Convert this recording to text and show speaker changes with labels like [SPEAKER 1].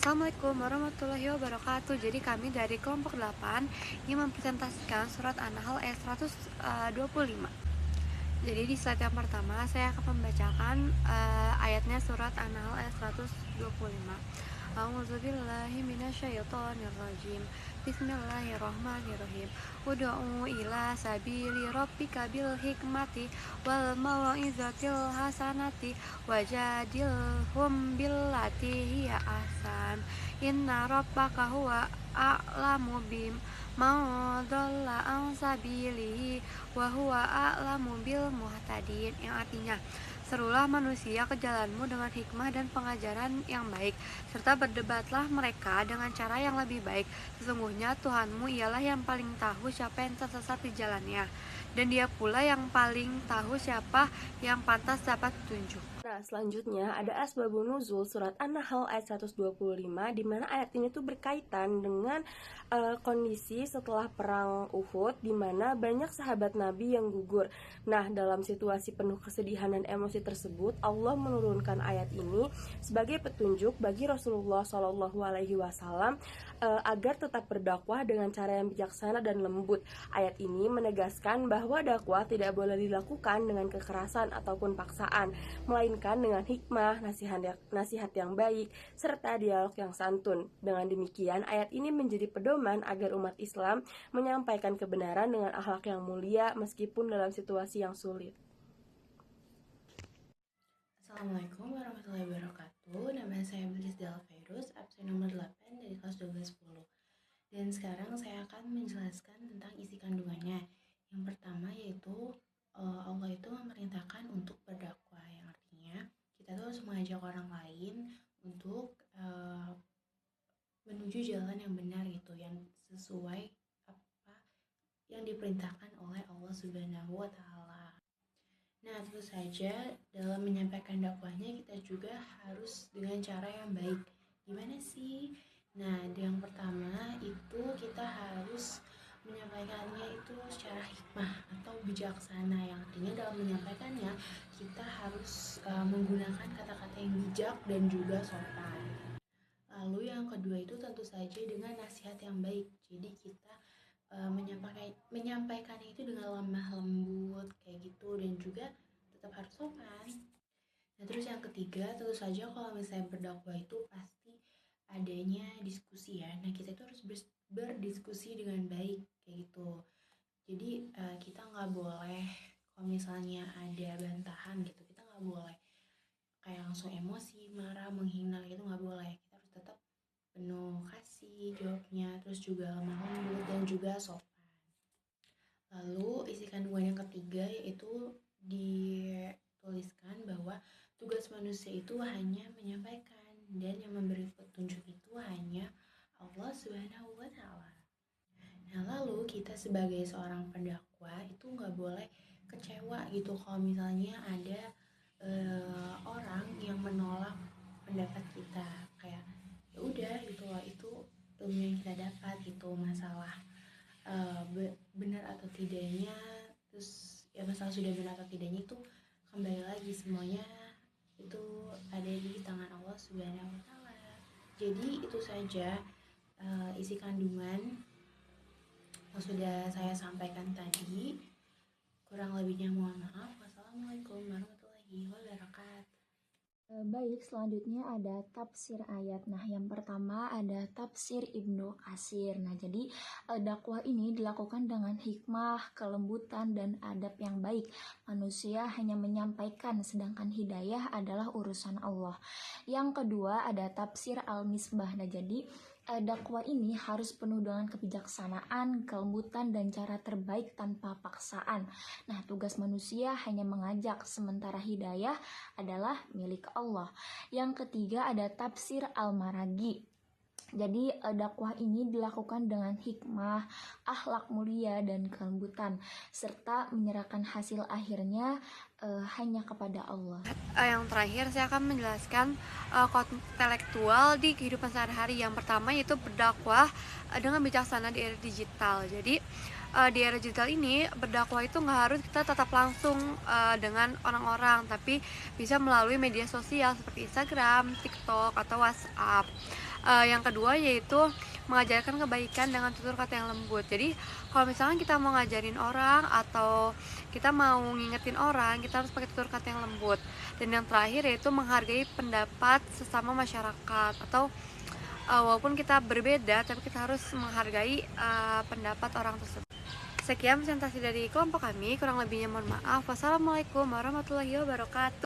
[SPEAKER 1] Assalamualaikum warahmatullahi wabarakatuh. Jadi kami dari kelompok 8 yang mempresentasikan surat An-Nahl ayat 125. Jadi di slide yang pertama saya akan membacakan ayatnya surat An-Nahl ayat 125. A'udzubillahi minasyaitonirrajim. Bismillahirrahmanirrahim. Ud'u ila sabili rabbika bil hikmati wal mau'izatil hasanati wajadilhum billati hiya ahsan. Inna rabbaka huwa a'lamu bim mau dhalla an sabilihi wa huwa a'lamu bil muhtadin, yang artinya serulah manusia ke jalanmu dengan hikmah dan pengajaran yang baik, serta berdebatlah mereka dengan cara yang lebih baik. Sesungguhnya Tuhanmu ialah yang paling tahu siapa yang tersesat di jalannya, dan Dia pula yang paling tahu siapa yang pantas dapat petunjuk.
[SPEAKER 2] Nah, selanjutnya ada asbabun nuzul surat An-Nahl ayat 125, di mana ayat ini tuh berkaitan dengan kondisi setelah perang Uhud, di mana banyak sahabat Nabi yang gugur. Nah, dalam situasi penuh kesedihan dan emosi tersebut, Allah menurunkan ayat ini sebagai petunjuk bagi Rasulullah Shallallahu Alaihi Wasallam agar tetap berdakwah dengan cara yang bijaksana dan lembut. Ayat ini menegaskan bahwa dakwah tidak boleh dilakukan dengan kekerasan ataupun paksaan, melainkan dengan hikmah, nasihat yang baik, serta dialog yang santun. Dengan demikian, ayat ini menjadi pedoman agar umat Islam menyampaikan kebenaran dengan akhlak yang mulia meskipun dalam situasi yang sulit.
[SPEAKER 3] Assalamualaikum warahmatullahi wabarakatuh. Nama saya Bilkis Delveirus, absen nomor 8 dari kelas 1210. Dan sekarang saya akan menjelaskan tentang isi kandungannya. Yang pertama yaitu Allah itu memerintahkan untuk berdakwah, yang artinya kita tuh harus mengajak orang lain untuk menuju jalan yang benar gitu, yang sesuai apa yang diperintahkan oleh Allah Subhanahu wa Ta'ala. Nah, tentu saja dalam menyampaikan dakwahnya kita juga harus dengan cara yang baik. Gimana sih? Nah, yang pertama itu kita harus menyampaikannya itu secara hikmah atau bijaksana, yang artinya dalam menyampaikannya kita harus menggunakan kata-kata yang bijak dan juga sopan. Lalu yang kedua itu tentu saja dengan nasihat yang baik. Jadi kita menyampaikannya itu dengan lemah lembut kayak gitu, dan juga tetap harus sopan. Nah, terus yang ketiga tentu saja kalau misalnya berdakwah itu pasti adanya diskusi ya. Nah, kita itu harus berdiskusi dengan baik kayak gitu. Jadi kita nggak boleh kalau misalnya ada bantahan gitu, kita nggak boleh kayak langsung emosi, marah, menghina gitu, nggak boleh. Kita harus tetap penuh kasih jawabnya, terus juga lemah lembut dan juga sopan. Lalu isi kandungan yang ketiga yaitu dituliskan bahwa tugas manusia itu hanya menyampaikan, dan yang memberi petunjuk itu hanya Allah Subhanahu wa Ta'ala. Nah, lalu kita sebagai seorang pendakwah itu nggak boleh kecewa gitu kalau misalnya ada orang yang menolak pendapat kita, kayak ya udah gitu loh, itu ilmu yang kita dapat gitu, masalah benar atau tidaknya, terus ya masalah sudah benar atau tidaknya itu kembali lagi semuanya itu ada di tangan Allah Subhanahu wa Ta'ala. Jadi itu saja isi kandungan yang sudah saya sampaikan tadi. Kurang lebihnya mohon maaf. Wassalamualaikum warahmatullahi wabarakatuh.
[SPEAKER 4] Baik, selanjutnya ada tafsir ayat. Nah, yang pertama ada tafsir Ibnu Katsir. Nah, jadi dakwah ini dilakukan dengan hikmah, kelembutan, dan adab yang baik. Manusia hanya menyampaikan, sedangkan hidayah adalah urusan Allah. Yang kedua ada tafsir Al-Misbah. Nah, jadi dakwah ini harus penuh dengan kebijaksanaan, kelembutan, dan cara terbaik tanpa paksaan. Nah, tugas manusia hanya mengajak, sementara hidayah adalah milik Allah. Yang ketiga ada tafsir Al-Maragi. Jadi dakwah ini dilakukan dengan hikmah, akhlak mulia, dan kelembutan, serta menyerahkan hasil akhirnya hanya kepada Allah.
[SPEAKER 1] Yang terakhir saya akan menjelaskan intelektual di kehidupan sehari-hari. Yang pertama yaitu berdakwah dengan bijaksana di era digital. Jadi di era digital ini berdakwah itu nggak harus kita tetap langsung dengan orang-orang, tapi bisa melalui media sosial seperti Instagram, TikTok, atau WhatsApp. Yang kedua yaitu mengajarkan kebaikan dengan tutur kata yang lembut. Jadi kalau misalkan kita mau ngajarin orang atau kita mau ngingetin orang, kita harus pakai tutur kata yang lembut. Dan yang terakhir yaitu menghargai pendapat sesama masyarakat, atau walaupun kita berbeda tapi kita harus menghargai pendapat orang tersebut. Sekian presentasi dari kelompok kami, kurang lebihnya mohon maaf. Wassalamualaikum warahmatullahi wabarakatuh.